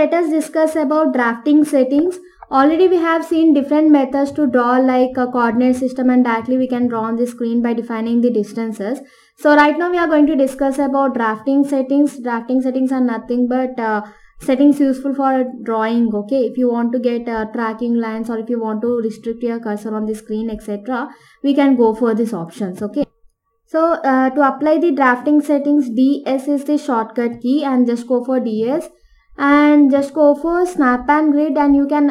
Let us discuss about drafting settings. Already we have seen different methods to draw like a coordinate system, and directly we can draw on the screen by defining the distances. So right now we are going to discuss about drafting settings. Drafting settings are nothing but settings useful for drawing. Okay, if you want to get tracking lines, or if you want to restrict your cursor on the screen, etc., we can go for these options. Okay. So to apply the drafting settings, DS is the shortcut key, and just go for DS and just go for snap and grid, and you can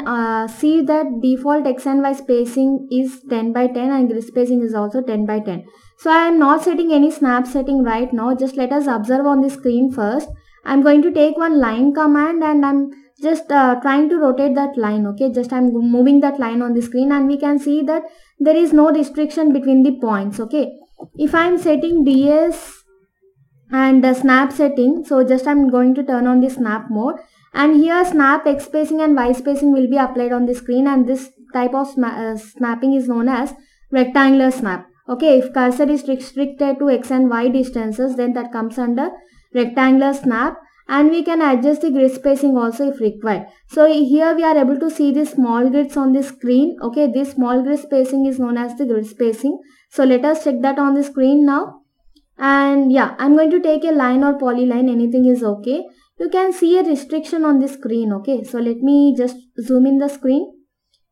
see that default X and Y spacing is 10 by 10 and grid spacing is also 10 by 10. So I am not setting any snap setting right now. Just let us observe on the screen first. I'm going to take one line command, and I'm just trying to rotate that line. Okay, just I'm moving that line on the screen, and we can see that there is no restriction between the points. Okay, if I'm setting DS and the snap setting, so just I'm going to turn on the snap mode, and here snap X spacing and Y spacing will be applied on the screen, and this type of snapping is known as rectangular snap. Okay, if cursor is restricted to X and Y distances, then that comes under rectangular snap, and we can adjust the grid spacing also if required. So here we are able to see the small grids on the screen. Okay, this small grid spacing is known as the grid spacing. So let us check that on the screen now. And yeah, I'm going to take a line or polyline, anything is okay. You can see a restriction on the screen. Okay, so let me just zoom in the screen.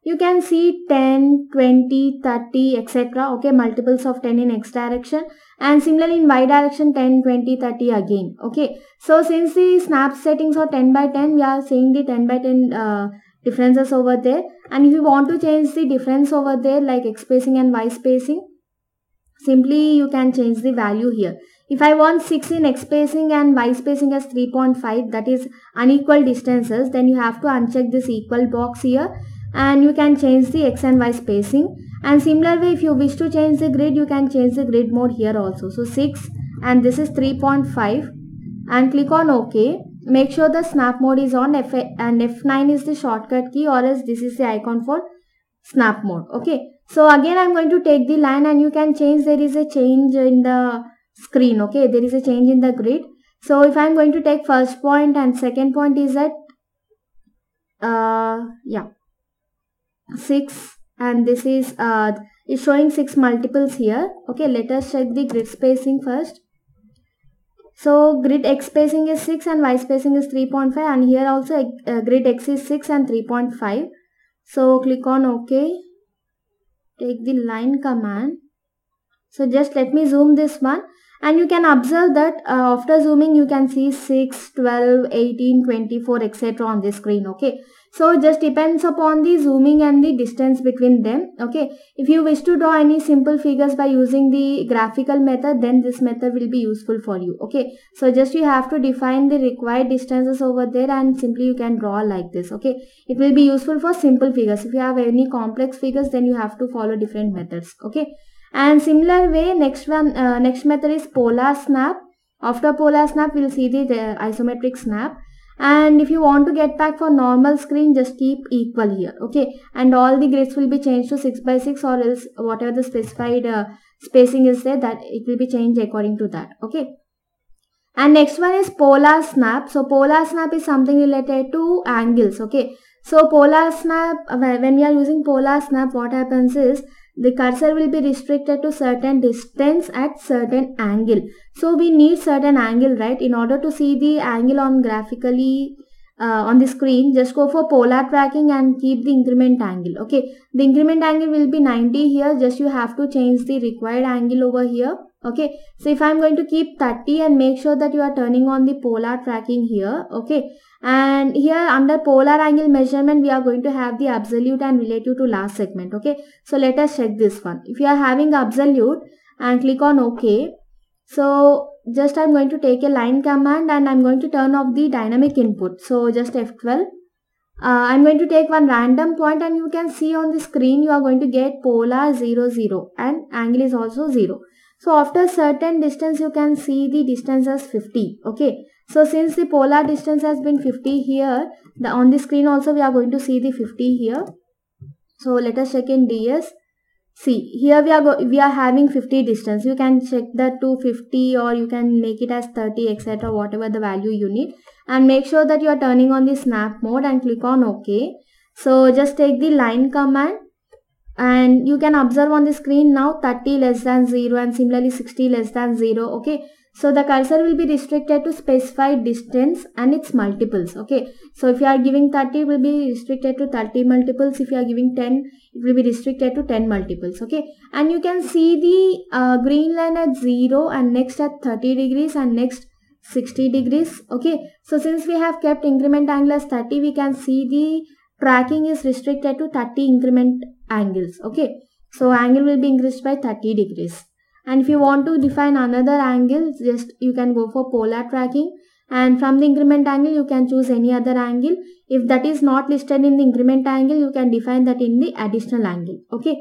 You can see 10, 20, 30, etc. Okay, multiples of 10 in X direction, and similarly in Y direction 10, 20, 30 again. Okay, so since the snap settings are 10 by 10, we are seeing the 10 by 10 differences over there. And if you want to change the difference over there like X spacing and Y spacing, simply you can change the value here. If I want 6 in X spacing and Y spacing as 3.5, that is unequal distances, then you have to uncheck this equal box here, and you can change the X and Y spacing. And similar way, if you wish to change the grid, you can change the grid mode here also. So 6 and this is 3.5, and click on OK. Make sure the snap mode is on, and F9 is the shortcut key, or else this is the icon for snap mode. Okay, so again I'm going to take the line, and you can change, there is a change in the screen. Okay, there is a change in the grid. So if I'm going to take first point, and second point is at 6, and this is showing 6 multiples here. Okay, let us check the grid spacing first. So grid X spacing is 6 and Y spacing is 3.5, and here also grid X is 6 and 3.5. So click on OK. Take the line command. So just let me zoom this one, and you can observe that after zooming you can see 6, 12, 18, 24, etc. on the screen. Okay, so it just depends upon the zooming and the distance between them. Okay, if you wish to draw any simple figures by using the graphical method, then this method will be useful for you. Okay, so just you have to define the required distances over there, and simply you can draw like this. Okay, it will be useful for simple figures. If you have any complex figures, then you have to follow different methods. Okay, and similar way, next method is polar snap. After polar snap, we'll see the isometric snap. And if you want to get back for normal screen, just keep equal here. Okay, and all the grids will be changed to 6 by 6, or else whatever the specified spacing is there, that it will be changed according to that. Okay, and next one is polar snap. So polar snap is something related to angles. Okay, so polar snap, when we are using polar snap, what happens is the cursor will be restricted to certain distance at certain angle. So we need certain angle, right? In order to see the angle on graphically on the screen, just go for polar tracking and keep the increment angle. Okay, the increment angle will be 90 here. Just you have to change the required angle over here. Okay, so if I'm going to keep 30, and make sure that you are turning on the polar tracking here. Okay, and here under polar angle measurement, we are going to have the absolute and relative to last segment. Okay, so let us check this one. If you are having absolute, and click on OK. So just I'm going to take a line command, and I'm going to turn off the dynamic input. So just F12. I'm going to take one random point, and you can see on the screen you are going to get polar 0, 0, and angle is also 0. So after certain distance, you can see the distance as 50. Okay, so since the polar distance has been 50 here, on the screen also we are going to see the 50 here. So let us check in DS. See, here we are having 50 distance. You can check that to 50 or you can make it as 30, etc. whatever the value you need. And make sure that you are turning on the snap mode and click on OK. So just take the line command and you can observe on the screen now 30 less than 0 and similarly 60 less than 0. Okay. So the cursor will be restricted to specified distance and its multiples. Okay. So if you are giving 30, it will be restricted to 30 multiples. If you are giving 10, it will be restricted to 10 multiples. Okay. And you can see the green line at 0 and next at 30 degrees and next 60 degrees. Okay. So since we have kept increment angle as 30, we can see the tracking is restricted to 30 increment angles. Okay. So angle will be increased by 30 degrees. And if you want to define another angle, just you can go for polar tracking, and from the increment angle you can choose any other angle. If that is not listed in the increment angle, you can define that in the additional angle. Okay.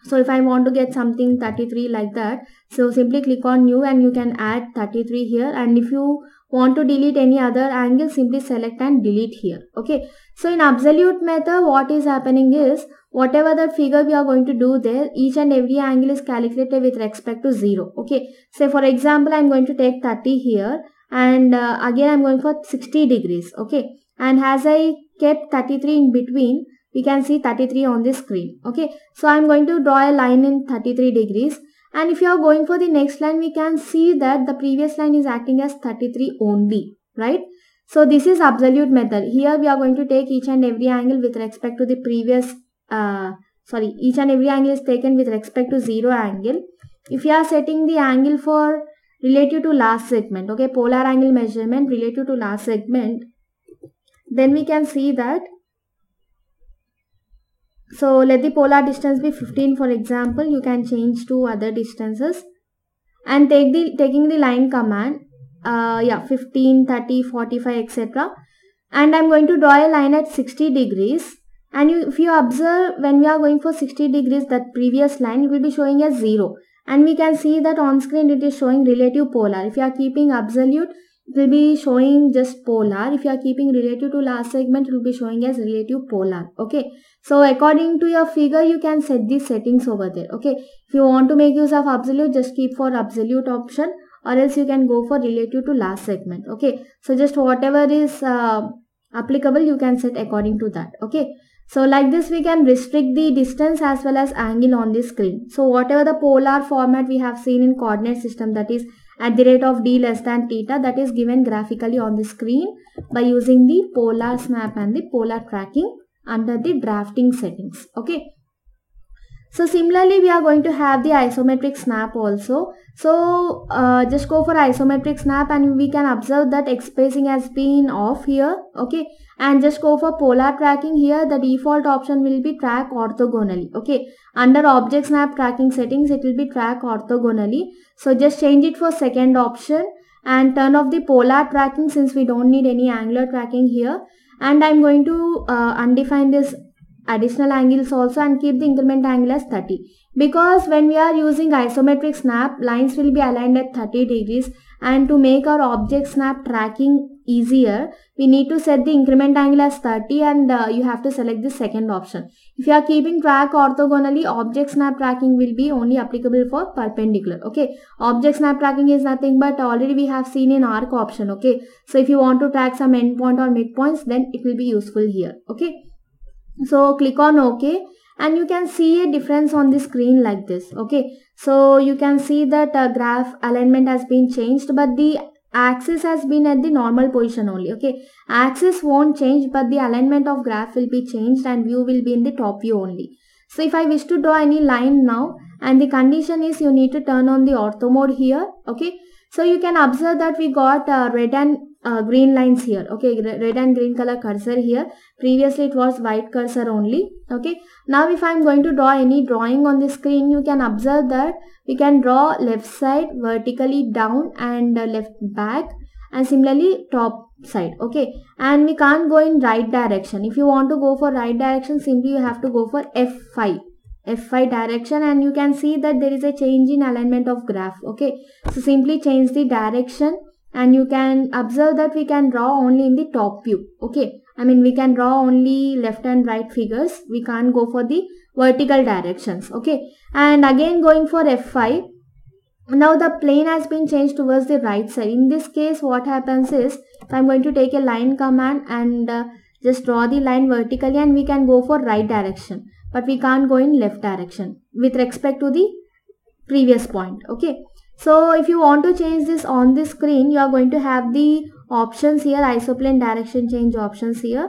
So if I want to get something 33 like that, so simply click on new and you can add 33 here. And if you want to delete any other angle, simply select and delete here. Okay. So in absolute method, what is happening is, whatever the figure we are going to do there, each and every angle is calculated with respect to 0. Okay. Say for example, I am going to take 30 here and again I am going for 60 degrees. Okay. And as I kept 33 in between, we can see 33 on the screen. Okay. So I am going to draw a line in 33 degrees. And if you are going for the next line, we can see that the previous line is acting as 33 only. Right. So this is absolute method. Here we are going to take each and every angle with respect to the previous each and every angle is taken with respect to 0 angle. If you are setting the angle for relative to last segment, okay, polar angle measurement relative to last segment, then we can see that. So let the polar distance be 15 for example. You can change to other distances and taking the line command, 15, 30, 45, etc. And I'm going to draw a line at 60 degrees. And if you observe, when we are going for 60 degrees, that previous line will be showing as 0. And we can see that on screen it is showing relative polar. If you are keeping absolute, it will be showing just polar. If you are keeping relative to last segment, it will be showing as relative polar. Okay. So according to your figure, you can set these settings over there. Okay. If you want to make use of absolute, just keep for absolute option, or else you can go for relative to last segment. Okay. So just whatever is applicable, you can set according to that. Okay. So like this, we can restrict the distance as well as angle on the screen. So whatever the polar format we have seen in coordinate system, that is at the rate of d less than theta, that is given graphically on the screen by using the polar snap and the polar tracking under the drafting settings. Okay. So similarly, we are going to have the isometric snap also. So just go for isometric snap and we can observe that X spacing has been off here. Okay. And just go for polar tracking here. The default option will be track orthogonally. Okay. Under object snap tracking settings, it will be track orthogonally. So just change it for second option and turn off the polar tracking since we don't need any angular tracking here. And I'm going to undefine this additional angles also and keep the increment angle as 30, because when we are using isometric snap, lines will be aligned at 30 degrees, and to make our object snap tracking easier, we need to set the increment angle as 30 and you have to select the second option. If you are keeping track orthogonally, object snap tracking will be only applicable for perpendicular. Okay, object snap tracking is nothing but already we have seen in arc option. Okay, so if you want to track some endpoint or midpoints, then it will be useful here. Okay. So click on OK and you can see a difference on the screen like this. Okay. So you can see that graph alignment has been changed, but the axis has been at the normal position only. Okay. Axis won't change, but the alignment of graph will be changed and view will be in the top view only. So if I wish to draw any line now, and the condition is you need to turn on the ortho mode here. Okay. So you can observe that we got red and green lines here. Okay, red and green color cursor here. Previously it was white cursor only. Okay, now if I am going to draw any drawing on the screen, you can observe that we can draw left side vertically down and left back, and similarly top side. Okay, and we can't go in right direction. If you want to go for right direction, simply you have to go for F5 direction, and you can see that there is a change in alignment of graph. Okay, so simply change the direction and you can observe that we can draw only in the top view. Okay, I mean we can draw only left and right figures. We can't go for the vertical directions. Okay, and again going for F5. Now the plane has been changed towards the right side. In this case, what happens is, if I'm going to take a line command and just draw the line vertically, and we can go for right direction, but we can't go in left direction with respect to the previous point. Okay, so if you want to change this on the screen, you are going to have the options here, isoplane direction change options here.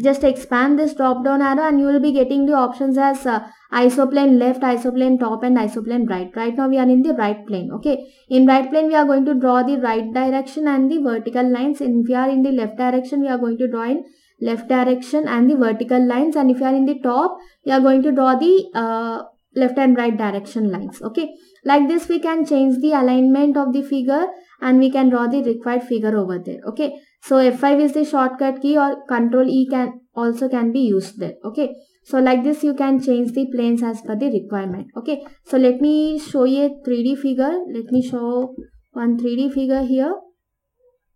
Just expand this drop down arrow and you will be getting the options as isoplane left, isoplane top and isoplane right. Right now we are in the right plane. Okay, in right plane we are going to draw the right direction and the vertical lines, and if we are in the left direction we are going to draw in left direction and the vertical lines, and if you are in the top we are going to draw the left and right direction lines. Okay, like this we can change the alignment of the figure and we can draw the required figure over there. Okay, so F5 is the shortcut key, or Control E can be used there. Okay, so like this you can change the planes as per the requirement. Okay, so let me show you a 3D figure. Let me show one 3D figure here.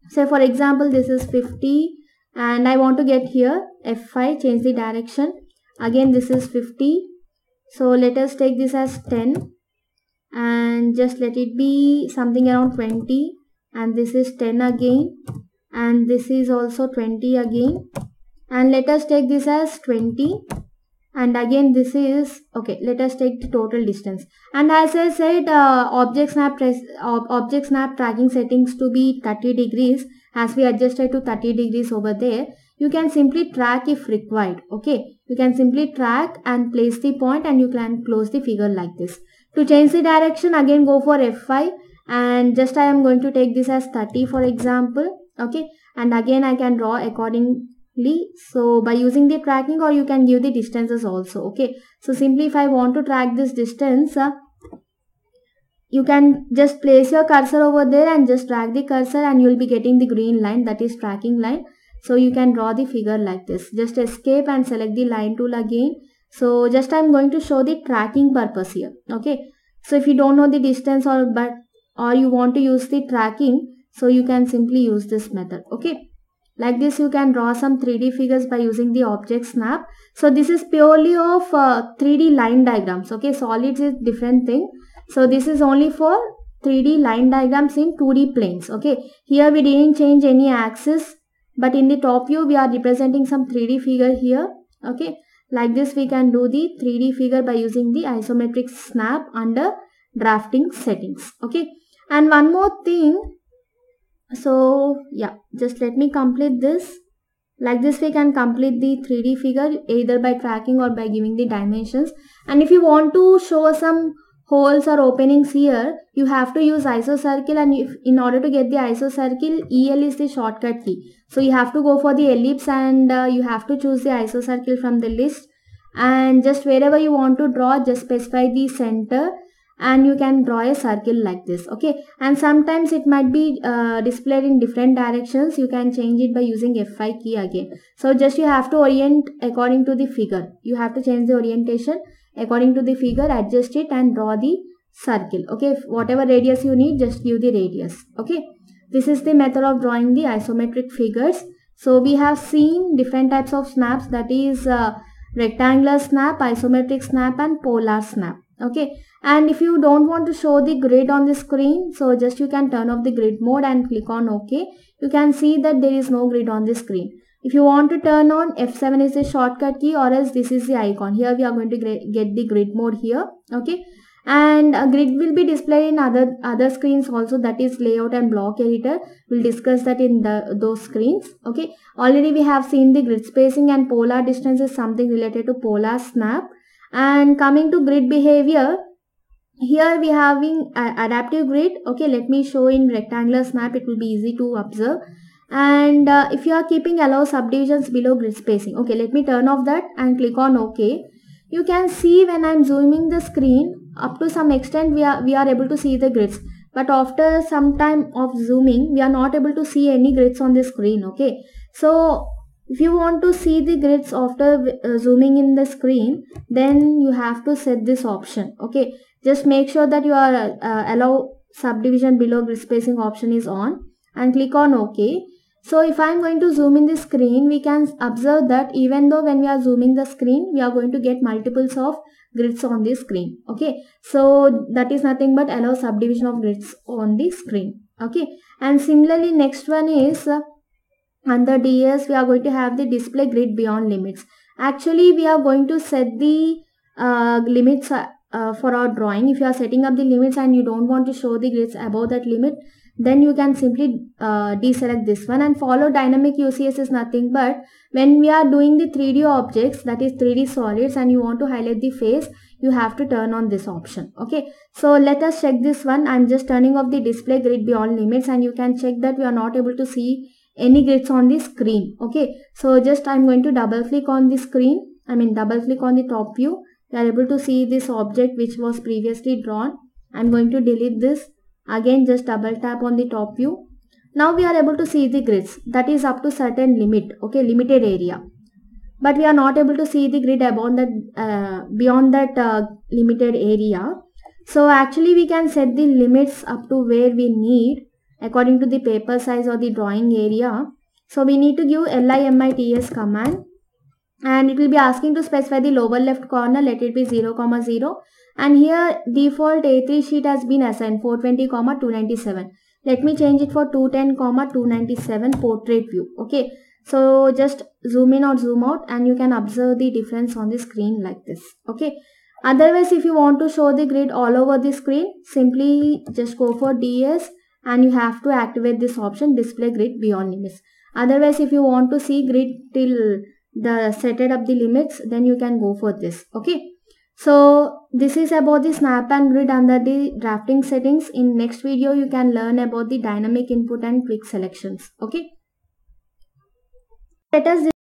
Say for example this is 50 and I want to get here F5, change the direction. Again this is 50. So let us take this as 10 and just let it be something around 20, and this is 10 again, and this is also 20 again, and let us take this as 20, and again this is okay. Let us take the total distance, and as I said, object snap tracking settings to be 30 degrees, as we adjusted to 30 degrees over there. You can simply track if required. Okay, you can simply track and place the point and you can close the figure like this. To change the direction, again go for F5 and just I am going to take this as 30 for example. Okay, and again I can draw accordingly. So by using the tracking, or you can give the distances also. Okay, so simply if I want to track this distance, you can just place your cursor over there and just drag the cursor and you will be getting the green line, that is tracking line. So you can draw the figure like this. Just escape and select the line tool again. So just I'm going to show the tracking purpose here. Okay, so if you don't know the distance or you want to use the tracking, so you can simply use this method. Okay, like this you can draw some 3D figures by using the object snap. So this is purely of 3D line diagrams. Okay, solids is different thing. So this is only for 3D line diagrams in 2D planes. Okay, here we didn't change any axis, but in the top view we are representing some 3D figure here. Okay, like this we can do the 3D figure by using the isometric snap under drafting settings. Okay, and one more thing. So yeah, just let me complete this. Like this we can complete the 3D figure either by tracking or by giving the dimensions. And if you want to show some holes or openings here, you have to use isocircle, and in order to get the isocircle, EL is the shortcut key. So you have to go for the ellipse and you have to choose the isocircle from the list, and just wherever you want to draw, just specify the center and you can draw a circle like this. Okay, and sometimes it might be displayed in different directions. You can change it by using F5 key again. So just you have to orient according to the figure. You have to change the orientation according to the figure, adjust it and draw the circle. Okay, whatever radius you need, just give the radius. Okay, this is the method of drawing the isometric figures. So we have seen different types of snaps, that is rectangular snap, isometric snap and polar snap. Okay, and if you don't want to show the grid on the screen, so just you can turn off the grid mode and click on OK. You can see that there is no grid on the screen. If you want to turn on, F7 is the shortcut key, or else this is the icon. Here we are going to get the grid mode here. Okay, and a grid will be displayed in other screens also, that is layout and block editor. We'll discuss that in those screens. Okay, already we have seen the grid spacing, and polar distance is something related to polar snap. And coming to grid behavior, here we having adaptive grid. Okay, let me show in rectangular snap, it will be easy to observe. And if you are keeping allow subdivisions below grid spacing, okay, let me turn off that and click on OK. You can see when I'm zooming the screen, up to some extent we are able to see the grids, but after some time of zooming we are not able to see any grids on the screen. Okay, so if you want to see the grids after zooming in the screen, then you have to set this option. Okay, just make sure that you are allow subdivision below grid spacing option is on and click on OK. So if I am going to zoom in the screen, we can observe that even though when we are zooming the screen, we are going to get multiples of grids on the screen. Okay, so that is nothing but allow subdivision of grids on the screen. Okay, and similarly next one is under DS we are going to have the display grid beyond limits. Actually we are going to set the limits for our drawing. If you are setting up the limits and you don't want to show the grids above that limit, then you can simply deselect this one, and follow dynamic UCS is nothing but when we are doing the 3D objects, that is 3D solids, and you want to highlight the face, you have to turn on this option. Okay, so let us check this one. I'm just turning off the display grid beyond limits, and you can check that we are not able to see any grids on the screen. Okay, so just I'm going to double click on the screen, double click on the top view. You are able to see this object which was previously drawn. I'm going to delete this. Again just double tap on the top view. Now we are able to see the grids, that is up to certain limit, okay, limited area, but we are not able to see the grid above that beyond that limited area. So actually we can set the limits up to where we need according to the paper size or the drawing area. So we need to give limits command, and it will be asking to specify the lower left corner, let it be 0, 0, and here default A3 sheet has been assigned 420, 297. Let me change it for 210, 297 portrait view. Okay, so just zoom in or zoom out and you can observe the difference on the screen like this. Okay, otherwise if you want to show the grid all over the screen, simply just go for DS and you have to activate this option, display grid beyond limits. Otherwise if you want to see grid till the set up the limits, then you can go for this. Okay, so this is about the snap and grid under the drafting settings. In next video you can learn about the dynamic input and quick selections. Okay, let us